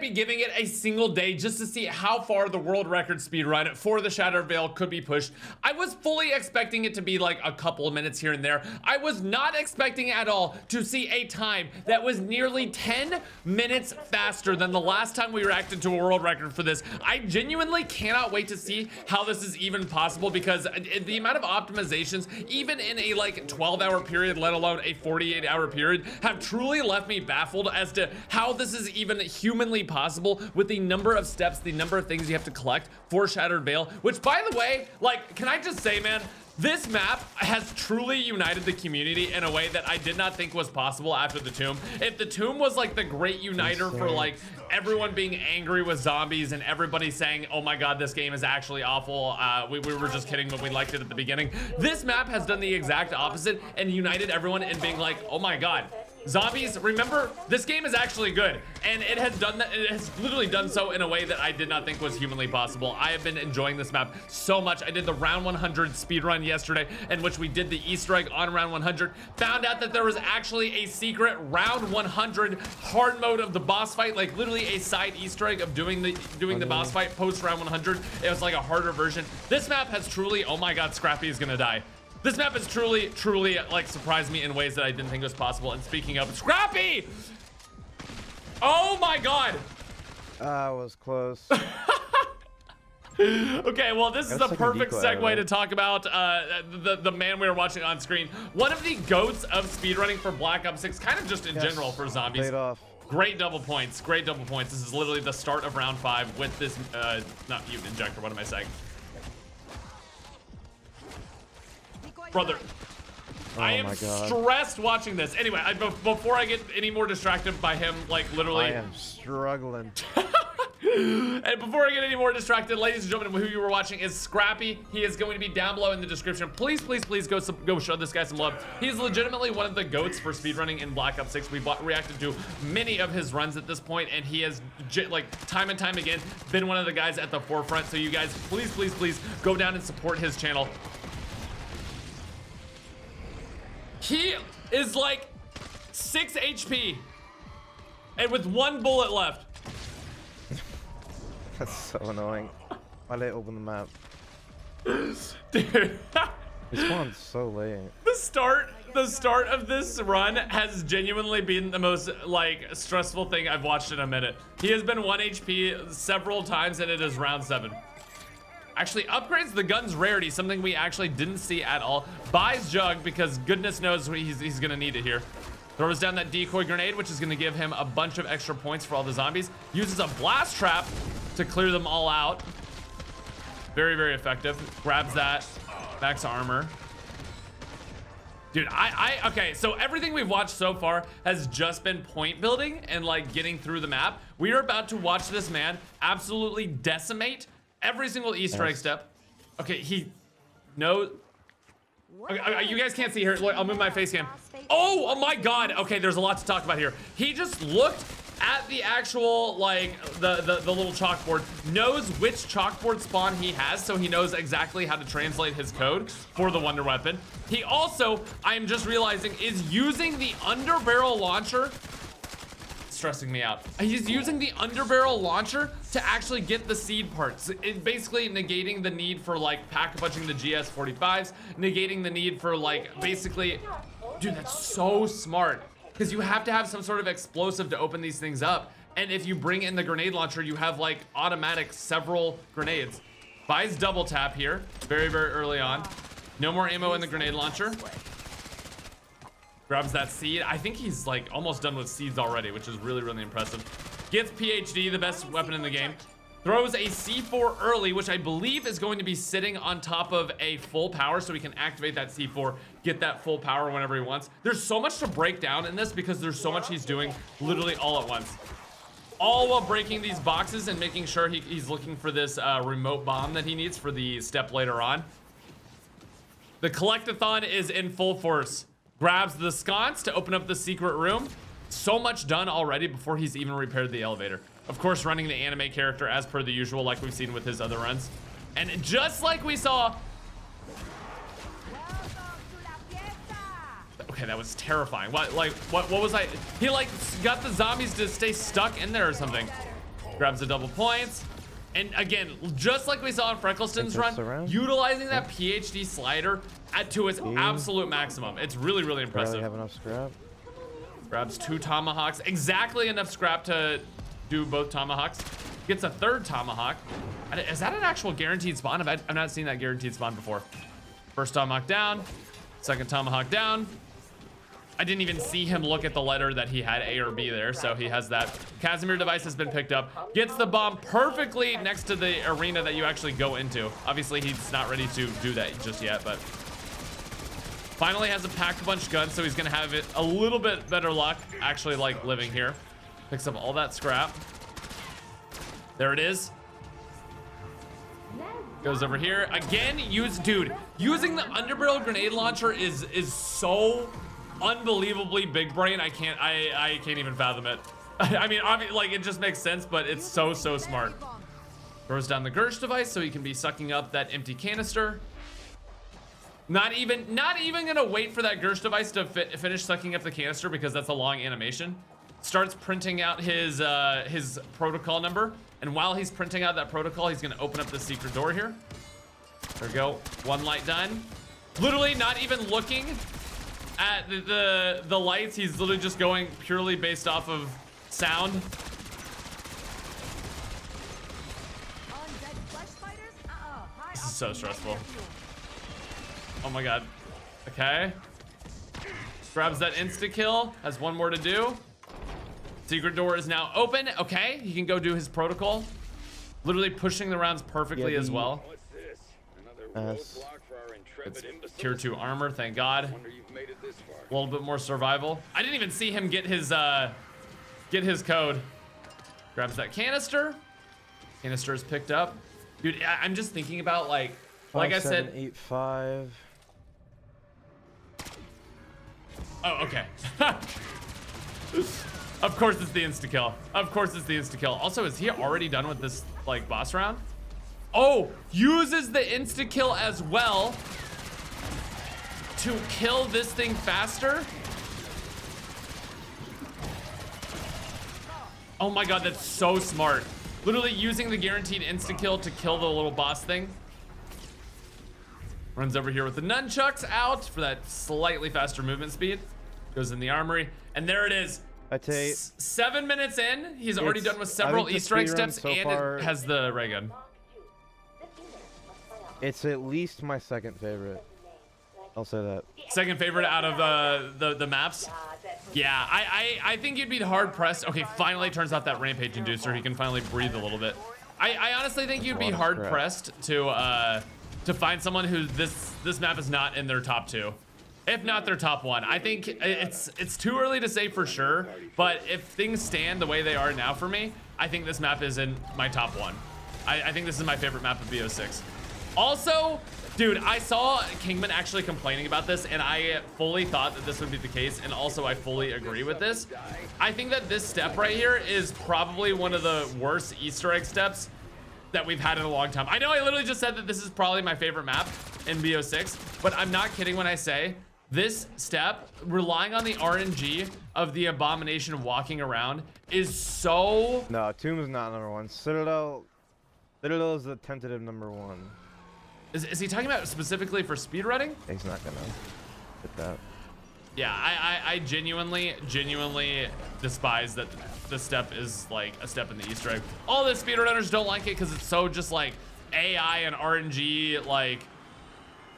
be giving it a single day just to see how far the world record speed run for the Shattered Veil could be pushed. I was fully expecting it to be like a couple of minutes here and there. I was not expecting at all to see a time that was nearly 10 minutes faster than the last time we reacted to a world record for this. I genuinely cannot wait to see how this is even possible, because the amount of optimizations, even in a like 12-hour period, let alone a 48-hour period, have truly left me baffled as to how this is even humanly possible with the number of steps, the number of things you have to collect for Shattered Veil, which, by the way, like, can I just say, man, this map has truly united the community in a way that I did not think was possible after the Tomb. If the Tomb was like the great uniter for like everyone being angry with zombies and everybody saying, oh my god, this game is actually awful, we were just kidding when we liked it at the beginning, this map has done the exact opposite and united everyone in being like, oh my god, zombies, remember, this game is actually good. And it has done that, it has literally done so in a way that I did not think was humanly possible. I have been enjoying this map so much. I did the round 100 speedrun yesterday, in which we did the Easter egg on round 100. Found out that there was actually a secret round 100 hard mode of the boss fight, like literally a side Easter egg of doing the boss fight post round 100. It was like a harder version. This map has truly, oh my god, Scrappy is gonna die. This map has truly like surprised me in ways that I didn't think was possible. And speaking of Scrappy, oh my god, was close. Okay, well, this is a perfect segue to talk about the man we were watching on screen. One of the goats of speedrunning for Black Ops 6, kind of just in general for zombies. Played off. Great double points, great double points. This is literally the start of round 5 with this, not mutant injector, what am I saying? Brother, oh I am stressed watching this. Anyway, before I get any more distracted by him, like literally. I am struggling. And before I get any more distracted, ladies and gentlemen, who you were watching is Scrappy. He is going to be down below in the description. Please, please, please go show this guy some love. He is legitimately one of the goats for speedrunning in Black Ops 6. We've reacted to many of his runs at this point, and he has, like, time and time again, been one of the guys at the forefront. So you guys, please, please, please go down and support his channel. He is like 6 HP and with 1 bullet left. That's so annoying. Why did I open the map? Dude. He spawned so late. The start of this run has genuinely been the most like stressful thing I've watched in a minute. He has been 1 HP several times and it is round 7. Actually upgrades the gun's rarity, something we actually didn't see at all. Buys Jug because goodness knows he's gonna need it here. Throws down that decoy grenade, which is gonna give him a bunch of extra points for all the zombies. Uses a blast trap to clear them all out. Very, very effective. Grabs that, max armor. Dude, okay, so everything we've watched so far has just been point building and like getting through the map. We are about to watch this man absolutely decimate every single Easter egg step. Okay, he knows. Okay, you guys can't see here. Look, I'll move my face cam. Oh my god. Okay, there's a lot to talk about here. He just looked at the actual, like, the little chalkboard, knows which chalkboard spawn he has, so he knows exactly how to translate his code for the Wonder Weapon. He also, I am just realizing, is using the underbarrel launcher. Stressing me out. He's using the underbarrel launcher to actually get the seed parts. It basically negating the need for like pack-a-punching the GS-45s, negating the need for like basically, dude, that's so smart because you have to have some sort of explosive to open these things up. And if you bring in the grenade launcher, you have like automatic several grenades. Buys double tap here, very, very early on. No more ammo in the grenade launcher. Grabs that seed. I think he's like almost done with seeds already, which is really, really impressive. Gets PhD, the best weapon in the game. Throws a C4 early, which I believe is going to be sitting on top of a full power, so he can activate that C4, get that full power whenever he wants. There's so much to break down in this because there's so much he's doing literally all at once. All while breaking these boxes and making sure he's looking for this remote bomb that he needs for the step later on. The collectathon is in full force. Grabs the sconce to open up the secret room. So much done already before he's even repaired the elevator. Of course, running the anime character as per the usual, like we've seen with his other runs. And just like we saw. Okay, that was terrifying. What was I? He like got the zombies to stay stuck in there or something. Grabs the double points. And again, just like we saw in Freckleston's run, around. utilizing that PhD slider to its absolute maximum. It's really, really impressive. Barely have enough scrap. Grabs 2 tomahawks, exactly enough scrap to do both tomahawks. Gets a 3rd tomahawk. Is that an actual guaranteed spawn? I've not seen that guaranteed spawn before. First tomahawk down, 2nd tomahawk down. I didn't even see him look at the letter that he had A or B there, so he has that. Casimir device has been picked up. Gets the bomb perfectly next to the arena that you actually go into. Obviously, he's not ready to do that just yet, but finally has a pack-a-punch gun, so he's gonna have it a little bit better luck actually like living here. Picks up all that scrap. There it is. Goes over here again. Using the underbarrel grenade launcher is so unbelievably big brain. I can't even fathom it. I mean, obviously, like, it just makes sense, but it's so smart. Throws down the Gersh device so he can be sucking up that empty canister. Not even gonna wait for that Gersh device to finish sucking up the canister because that's a long animation. Starts printing out his protocol number, and while he's printing out that protocol, he's gonna open up the secret door here. There we go. 1 light done. Literally not even looking at the lights. He's literally just going purely based off of sound. This is so stressful. Oh my god. Okay. Grabs that insta kill. Has 1 more to do. Secret door is now open. Okay, he can go do his protocol. Literally pushing the rounds perfectly as well. It's tier 2 armor, thank God. A little bit more survival. I didn't even see him get his code. Grabs that canister. Canister is picked up. Dude, I'm just thinking about like I said. 8, 5. Oh, okay. Of course it's the insta kill. Of course it's the insta kill. Also, is he already done with this like boss round? Oh, uses the insta kill as well to kill this thing faster. Oh my god, that's so smart. Literally using the guaranteed insta kill to kill the little boss thing. Runs over here with the nunchucks out for that slightly faster movement speed. Goes in the armory, and there it is. 7 minutes in, he's already done with several Easter egg steps, and it has the ray gun. It's at least my 2nd favorite. I'll say that. 2nd favorite out of the maps? Yeah, I think you'd be hard pressed. Okay, finally turns off that rampage inducer. He can finally breathe a little bit. I honestly think you'd be hard pressed to find someone who this map is not in their top 2. If not their top 1. I think it's too early to say for sure, but if things stand the way they are now for me, I think this map is in my top 1. I think this is my favorite map of BO6. Also, dude, I saw Kingman actually complaining about this, and I fully thought that this would be the case, and also I fully agree with this. I think that this step right here is probably one of the worst Easter egg steps that we've had in a long time. I know I literally just said that this is probably my favorite map in BO6, but I'm not kidding when I say this step, relying on the RNG of the abomination walking around, is so... No, Tomb is not number 1. Citadel is the tentative number 1. Is he talking about specifically for speedrunning? He's not gonna hit that. Yeah, I genuinely despise that this step is like a step in the Easter egg. All the speedrunners don't like it because it's so just like AI and RNG like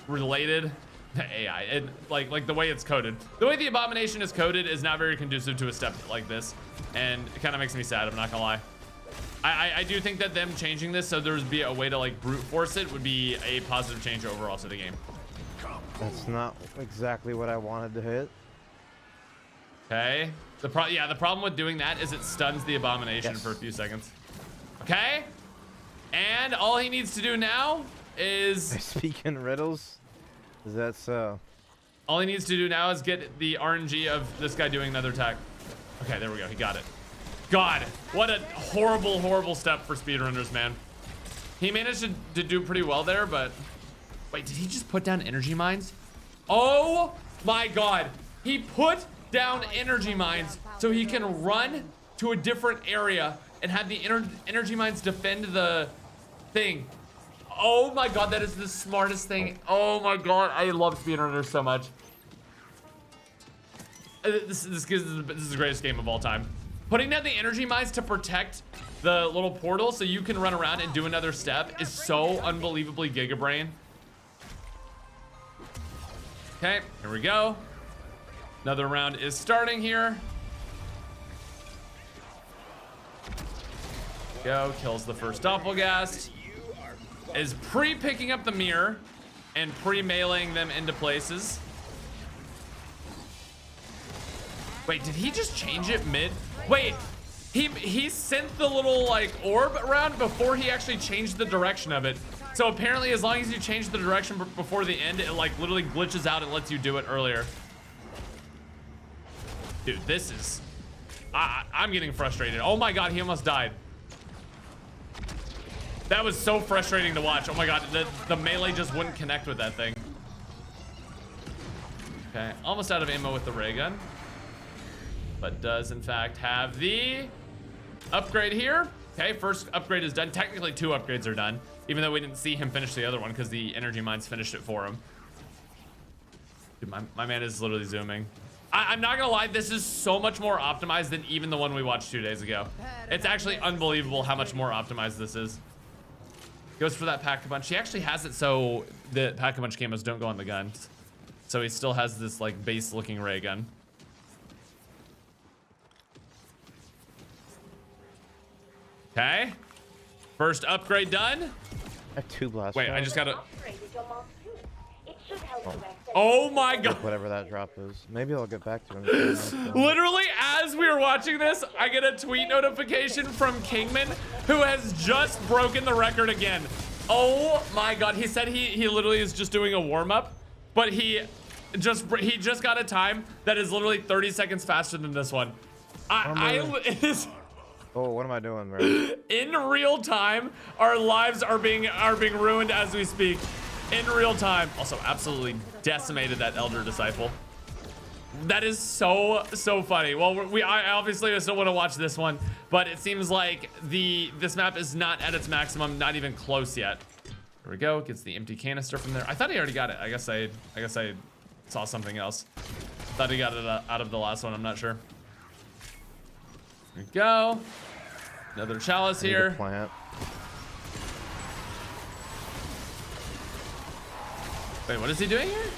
related. AI, and like the way it's coded. The way the abomination is coded is not very conducive to a step like this, and it kind of makes me sad, I'm not gonna lie. I do think that them changing this so there's be a way to like brute force it would be a positive change overall to the game. That's not exactly what I wanted to hit. Okay. The problem with doing that is it stuns the abomination for a few seconds. Okay. And all he needs to do now is... Speaking riddles? Is that so? All he needs to do now is get the RNG of this guy doing another attack. Okay, there we go. He got it. God, what a horrible step for speedrunners, man. He managed to do pretty well there, but... Wait, did he just put down energy mines? Oh my God. He put down energy mines so he can run to a different area and had the energy mines defend the thing. Oh my god, that is the smartest thing. Oh my god, I love speedrunners so much. This is the greatest game of all time. Putting down the energy mines to protect the little portal so you can run around and do another step is so unbelievably gigabrain. Okay, here we go. Another round is starting here. Go, kills the first doppelgast. Is pre-picking up the mirror and pre-meleeing them into places. Wait, did he just change it mid? Wait, he sent the little like orb around before he actually changed the direction of it. So apparently as long as you change the direction before the end, it like literally glitches out and lets you do it earlier. Dude, this is... I'm getting frustrated. Oh my god, he almost died. That was so frustrating to watch. Oh my god, the melee just wouldn't connect with that thing. Okay, almost out of ammo with the ray gun. But does in fact have the upgrade here. Okay, first upgrade is done. Technically 2 upgrades are done, even though we didn't see him finish the other one because the energy mines finished it for him. Dude, my man is literally zooming. I'm not gonna lie, this is so much more optimized than even the one we watched 2 days ago. It's actually unbelievable how much more optimized this is. Goes for that pack-a-punch. He actually has it so the pack-a-punch camos don't go on the guns. So he still has this like base-looking ray gun. Okay. First upgrade done. I have 2 blast. Wait, I just gotta... Oh my god. Whatever that drop is. Maybe I'll get back to him. Literally, as we were watching this, I get a tweet notification from Kingman, who has just broken the record again. Oh my god. He said he literally is just doing a warm-up, but he just got a time that is literally 30 seconds faster than this one. Oh, what am I doing, bro? In real time, our lives are being ruined as we speak. In real time. Also, absolutely decimated that Elder Disciple. That is so funny. Well, I obviously still want to watch this one, but it seems like this map is not at its maximum, not even close yet. Here we go. Gets the empty canister from there. I thought he already got it. I guess I saw something else. Thought he got it out of the last one. I'm not sure. Here we go. Another chalice here. Plant. Wait, what is he doing here?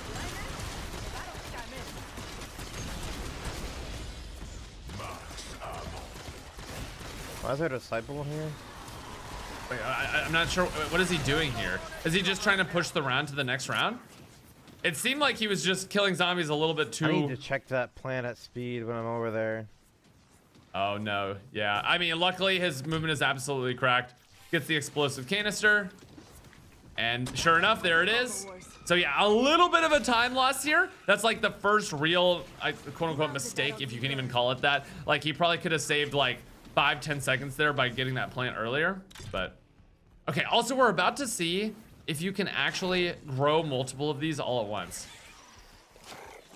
Why is there a disciple here? Wait, I'm not sure. What is he doing here? Is he just trying to push the round to the next round? It seemed like he was just killing zombies a little bit too. I need to check that plant at speed when I'm over there. Oh no, yeah. I mean, luckily his movement is absolutely cracked. Gets the explosive canister. And sure enough, there it is. So yeah, a little bit of a time loss here. That's like the first real, quote unquote, mistake, if you can even call it that. Like he probably could have saved like 5-10 seconds there by getting that plant earlier. But okay, also we're about to see if you can actually grow multiple of these all at once.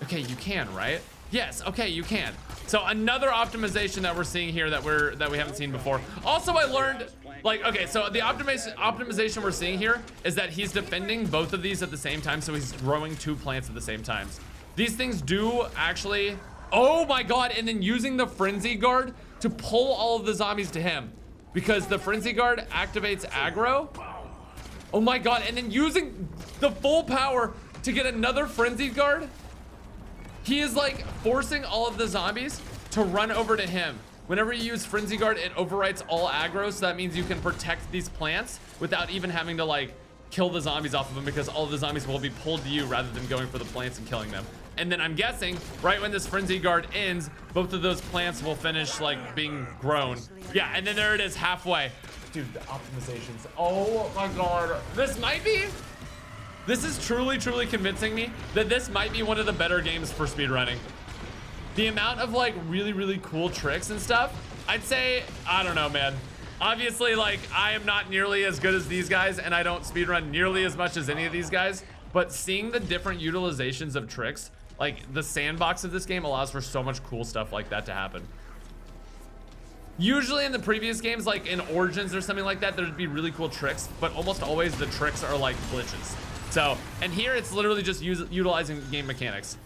Okay, you can, right? Yes, okay, you can. So another optimization that we're seeing here that we haven't seen before. Also, I learned, like, okay, so the optimization we're seeing here is that he's defending both of these at the same time, so he's growing 2 plants at the same time. These things do actually, oh my god, and then using the frenzy guard to pull all of the zombies to him, because the frenzy guard activates aggro. Oh my god, and then using the full power to get another frenzied guard. He is like forcing all of the zombies to run over to him. Whenever you use Frenzy Guard, it overwrites all aggro, so that means you can protect these plants without even having to like kill the zombies off of them, because all of the zombies will be pulled to you rather than going for the plants and killing them. And then I'm guessing right when this Frenzy Guard ends, both of those plants will finish like being grown. Yeah, and then there it is halfway. Dude, the optimizations. Oh my god. This is truly convincing me that this might be one of the better games for speedrunning. The amount of like really cool tricks and stuff, I'd say, I don't know, man. Obviously, like, I am not nearly as good as these guys, and I don't speedrun nearly as much as any of these guys, but seeing the different utilizations of tricks, like the sandbox of this game allows for so much cool stuff like that to happen. Usually in the previous games, like in Origins or something like that, there'd be really cool tricks, but almost always the tricks are like glitches. So, and here it's literally just utilizing game mechanics.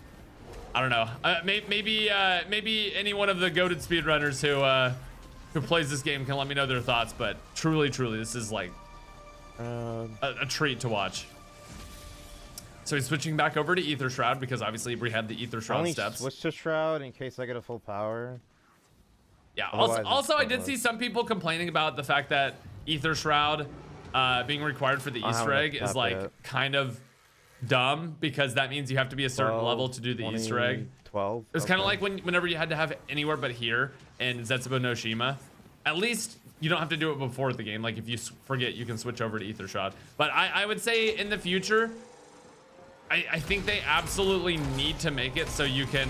I don't know. Maybe any one of the goated speedrunners who plays this game can let me know their thoughts, but truly, this is like a treat to watch. So he's switching back over to Ether Shroud because obviously we had the Ether Shroud steps. Switch to Shroud in case I get a full power. Yeah. Also, I did see some people complaining about the fact that Ether Shroud being required for the Easter egg is like kind of dumb because that means you have to be a certain level to do the 20, Easter egg. 12. It's kind of like whenever you had to have anywhere but here in Zetsubo no Shima. At least you don't have to do it before the game. Like if you forget, you can switch over to Ether Shroud. But I would say in the future, I think they absolutely need to make it so you can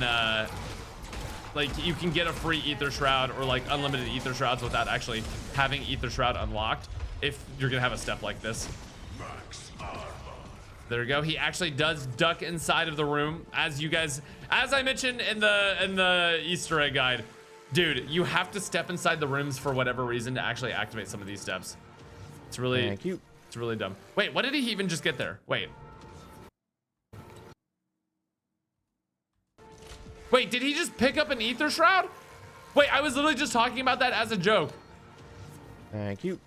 like you can get a free Ether Shroud or like unlimited Ether Shrouds without actually having Ether Shroud unlocked if you're gonna have a step like this. There we go. He actually does duck inside of the room, as I mentioned in the Easter egg guide. Dude, you have to step inside the rooms for whatever reason to actually activate some of these steps. It's really it's really dumb. Wait, what did he even just get there? Wait, did he just pick up an Ether Shroud? Wait, I was literally just talking about that as a joke. Thank you.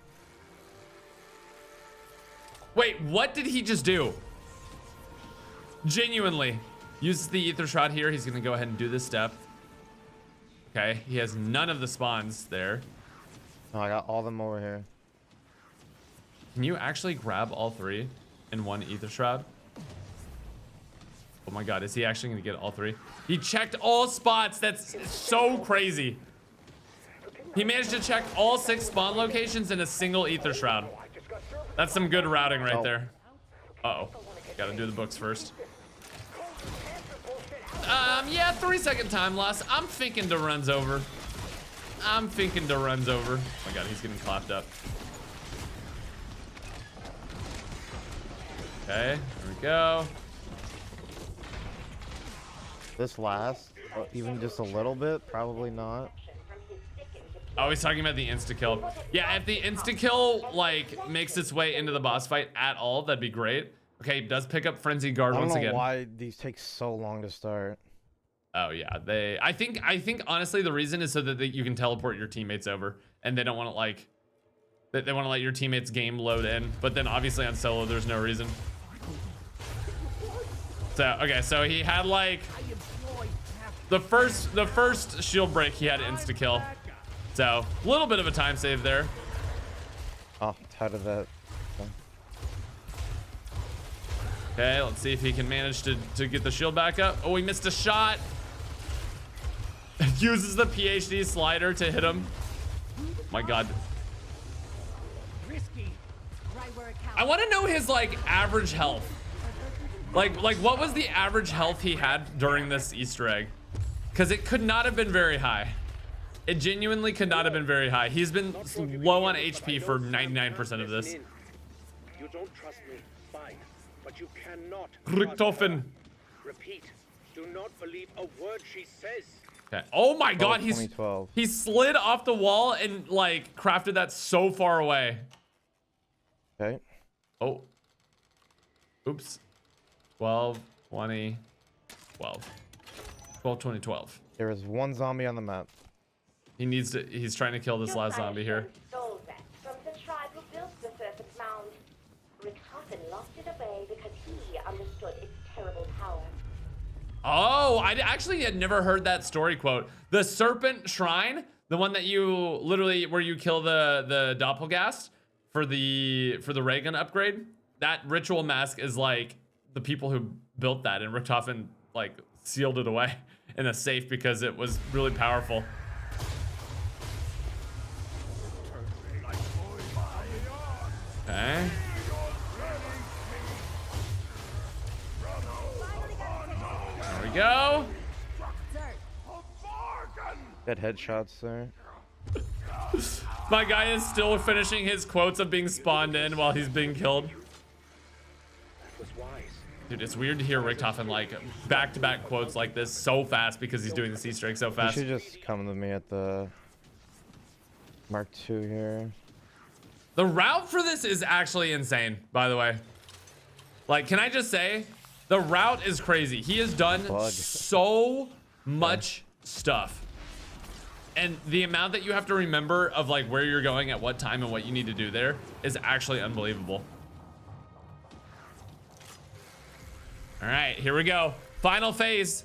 Wait, what did he just do? Genuinely. Uses the Ether Shroud here. He's gonna go ahead and do this step. Okay, he has none of the spawns there. Oh, I got all of them over here. Can you actually grab all three in one Ether Shroud? Oh my god, is he actually gonna get all three? He checked all spots. That's so crazy. He managed to check all 6 spawn locations in a single Ether Shroud. That's some good routing right there. Uh-oh. Gotta do the books first. Yeah, 3-second time loss. I'm thinking to runs over. Oh my god, he's getting clapped up. Okay, there we go. This last, even just a little bit, probably not. Oh, he's talking about the insta-kill. Yeah, if the insta-kill, like, makes its way into the boss fight at all, that'd be great. Okay, he does pick up Frenzy Guard once again. I don't know why these take so long to start. Oh, yeah. I think, honestly, the reason is so that you can teleport your teammates over. And they don't want to, like... They want to let your teammates' game load in. But then, obviously, on solo, there's no reason. So, okay, so he had, like... The first shield break, he had insta-kill. So, a little bit of a time save there. Oh, tired of that. Okay, let's see if he can manage to get the shield back up. Oh, he missed a shot. Uses the PhD slider to hit him. My god. I want to know his, like, average health. Like what was the average health he had during this Easter egg? Because it could not have been very high. It genuinely could not have been very high. He's been low on HP for 99% of this. You don't trust me, fine, but you cannot. Richtofen. Repeat, do not believe a word she says. Okay. Oh my god, he slid off the wall and like crafted that so far away. Okay. Oh. Oops. 12, 20, 12. 12, 20, 12. There is one zombie on the map. He's trying to kill this last zombie here. Stole that from the tribe who built the serpent mound. Richtofen locked it away because he understood its terrible power. Oh, I actually had never heard that story quote. The serpent shrine, the one that you literally where you kill the doppelgast for the ray gun upgrade. That ritual mask is like the people who built that, and Richtofen like sealed it away in a safe because it was really powerful. Okay. There we go. Good headshots there. My guy is still finishing his quotes of being spawned in while he's being killed. Dude, it's weird to hear Richtofen like back-to-back quotes like this so fast because he's doing the Easter egg so fast. You should just come to me at the... Mark II here. The route for this is actually insane, by the way. Like, can I just say, the route is crazy. He has done so much stuff. And the amount that you have to remember of like where you're going at what time and what you need to do there is actually unbelievable. All right, here we go. Final phase.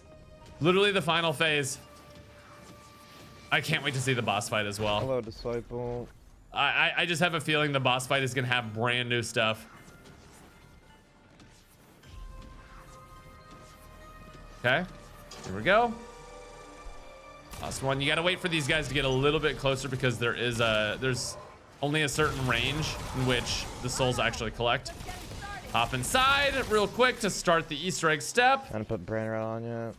Literally the final phase. I can't wait to see the boss fight as well. Hello, disciple. I just have a feeling the boss fight is gonna have brand new stuff. Okay, here we go. Last one. You gotta wait for these guys to get a little bit closer because there's only a certain range in which the souls actually collect. Hop inside real quick to start the Easter egg step. Trying to put brain rot on yet.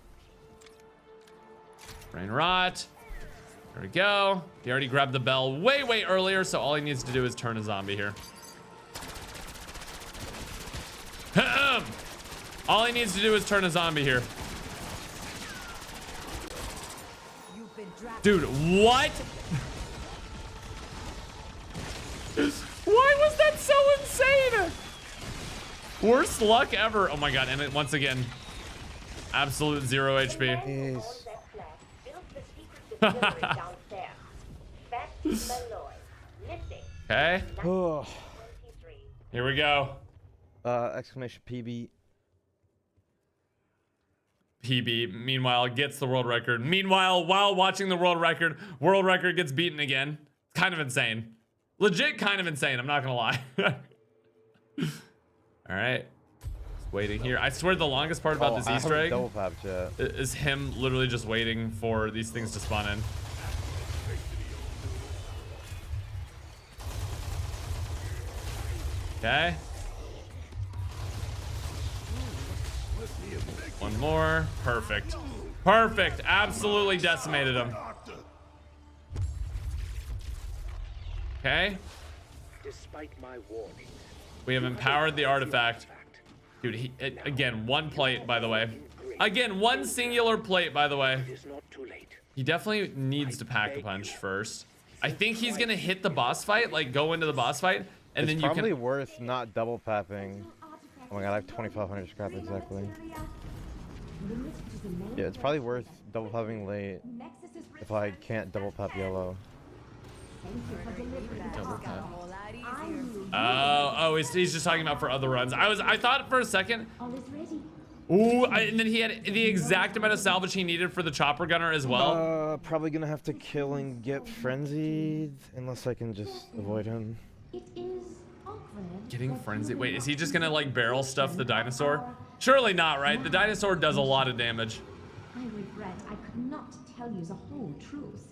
Brain rot. There we go. He already grabbed the bell way earlier, so all he needs to do is turn a zombie here. All he needs to do is turn a zombie here. Dude, what? Why was that so insane? Worst luck ever. Oh my god, and it, once again, absolute 0 HP. Okay. Here we go. Exclamation PB. PB, meanwhile, gets the world record. Meanwhile, while watching the world record gets beaten again. Kind of insane. Legit kind of insane, I'm not gonna lie. All right. Just waiting here. I swear the longest part about this Easter egg is him literally just waiting for these things to spawn in. Okay. One more. Perfect. Perfect. Absolutely decimated him. Okay. Despite my warnings, We have empowered the artifact. Dude, again, one plate, by the way. Again, one singular plate, by the way. it is not too late. He definitely needs to pack a punch first. I think he's gonna hit the boss fight, like go into the boss fight, and then you It's probably can. worth not double papping. Oh my god, I have 2,500 scrap exactly. Yeah, it's probably worth double papping late if I can't double pap yellow. Double tap. Oh, he's just talking about for other runs. I thought for a second. Ooh, and then he had the exact amount of salvage he needed for the chopper gunner as well. Probably gonna have to kill and get frenzied unless I can just avoid him. Getting frenzied. Wait, is he just gonna like barrel stuff the dinosaur? Surely not, right? The dinosaur does a lot of damage. I regret I could not tell you the whole truth.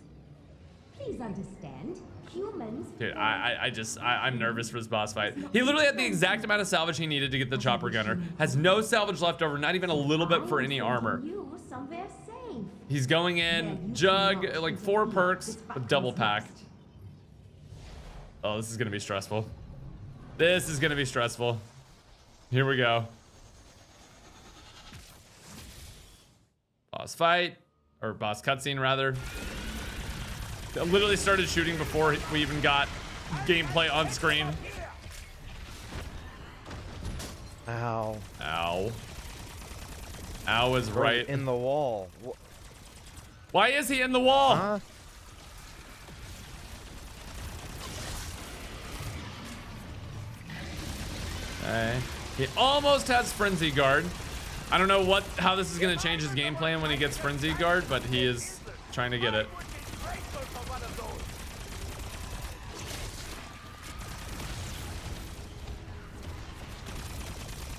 Please understand, humans. Dude, I'm nervous for this boss fight. He literally had the exact amount of salvage he needed to get the chopper gunner. Has no salvage left over, not even a little bit for any armor. You somewhere safe. He's going in, jug, like 4 perks with double pack. Oh, this is gonna be stressful. This is gonna be stressful. Here we go. Boss fight, or boss cutscene rather. I literally started shooting before we even got gameplay on screen. Ow. Ow. Ow is right. In the wall. Why is he in the wall? Huh? Okay. He almost has Frenzy Guard. I don't know how this is going to change his game plan when he gets Frenzy Guard, but he is trying to get it.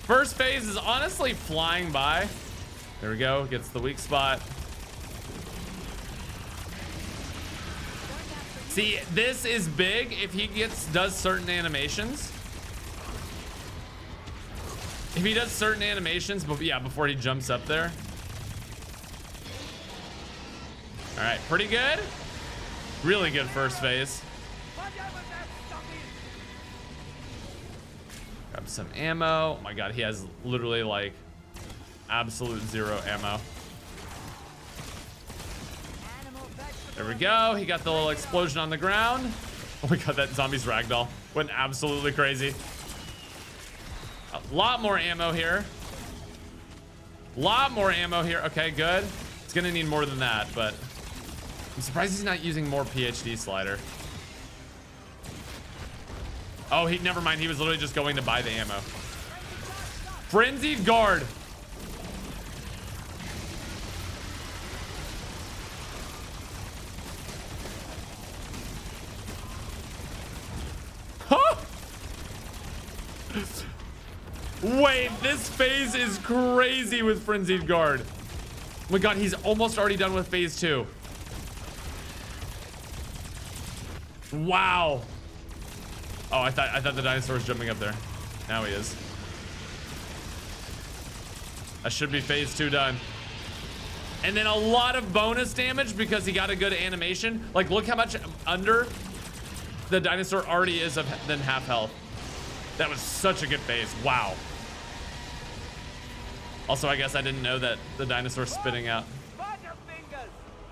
First phase is honestly flying by. There we go. Gets the weak spot. See, this is big if he does certain animations. If he does certain animations, before he jumps up there. All right, pretty good. Really good first phase. Grab some ammo. Oh my god, he has literally like absolute 0 ammo. There we go. He got the little explosion on the ground. Oh my god, that zombie's ragdoll went absolutely crazy. A lot more ammo here. Lot more ammo here. Okay, good. It's gonna need more than that, but I'm surprised he's not using more PhD slider. Oh, never mind. He was literally just going to buy the ammo. Frenzied guard. Huh? Wait, this phase is crazy with Frenzied Guard. Oh my god, he's almost already done with phase 2. Wow. Oh, I thought the dinosaur was jumping up there. Now he is. That should be phase 2 done. And then a lot of bonus damage because he got a good animation. Like, look how much under the dinosaur already is than half health. That was such a good phase. Wow. Also, I guess I didn't know that the dinosaur's spitting out.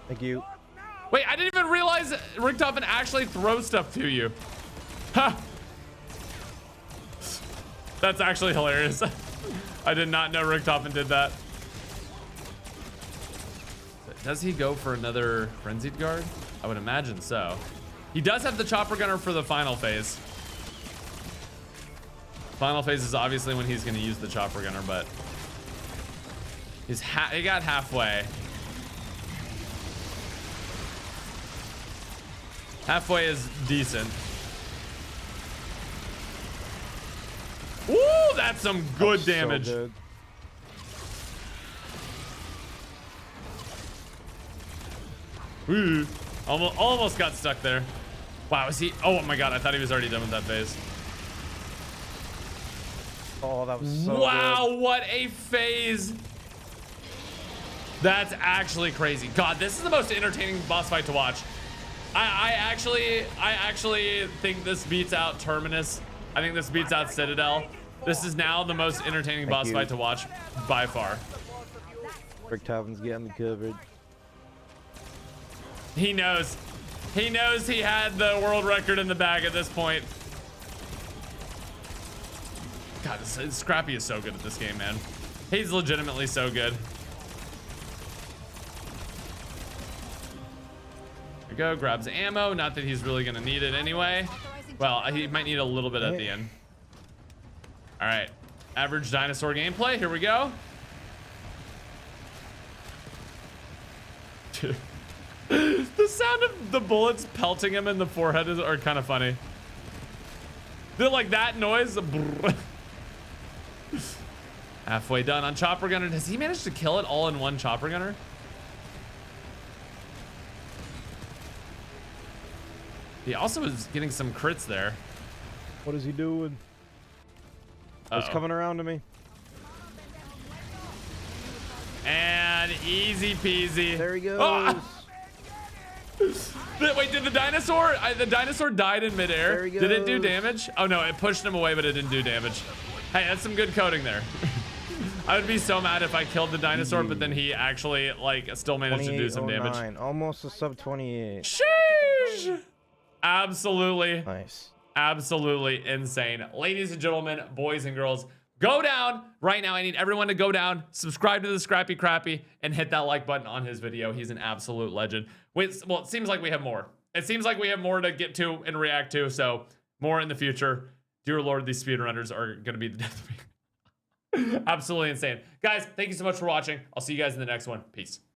Thank you. Wait, I didn't even realize Richtofen actually throws stuff to you. Ha! That's actually hilarious. I did not know Richtofen did that. Does he go for another Frenzied Guard? I would imagine so. He does have the Chopper Gunner for the final phase. Final phase is obviously when he's going to use the Chopper Gunner, but he got halfway. Halfway is decent. Ooh, that's some good damage. So good. Ooh, almost got stuck there. Wow, is he? Oh my god, I thought he was already done with that phase. Oh, that was so Wow, good. what a phase. That's actually crazy. God, this is the most entertaining boss fight to watch. I actually think this beats out Terminus. I think this beats out Citadel. This is now the most entertaining boss fight to watch by far. Richtoven's getting the coverage. He knows. He knows he had the world record in the bag at this point. God, Scrappy is so good at this game, man. He's legitimately so good. There we go, grabs ammo. Not that he's really gonna need it anyway. Well, he might need a little bit at the end. All right, average dinosaur gameplay. Here we go. The sound of the bullets pelting him in the forehead are kind of funny. They're like that noise. Halfway done on Chopper Gunner. Has he managed to kill it all in one Chopper Gunner? He also is getting some crits there. What is he doing? He's coming around to me. And easy peasy. There he goes. Ah! Wait, did the dinosaur? The dinosaur died in midair. There he Did it do goes. damage? Oh no, it pushed him away, but it didn't do damage. Hey, that's some good coding there. I would be so mad if I killed the dinosaur, but then he actually like still managed to do some damage. 2809, almost a sub 28. Sheesh! Absolutely. Nice. Absolutely insane. Ladies and gentlemen, boys and girls, go down right now. I need everyone to go down, subscribe to the Scrappy Crappy, and hit that like button on his video. He's an absolute legend. Wait, well, it seems like we have more. It seems like we have more to get to and react to, so more in the future. Dear Lord, these speedrunners are going to be the death of me. Absolutely insane. Guys, thank you so much for watching. I'll see you guys in the next one. Peace.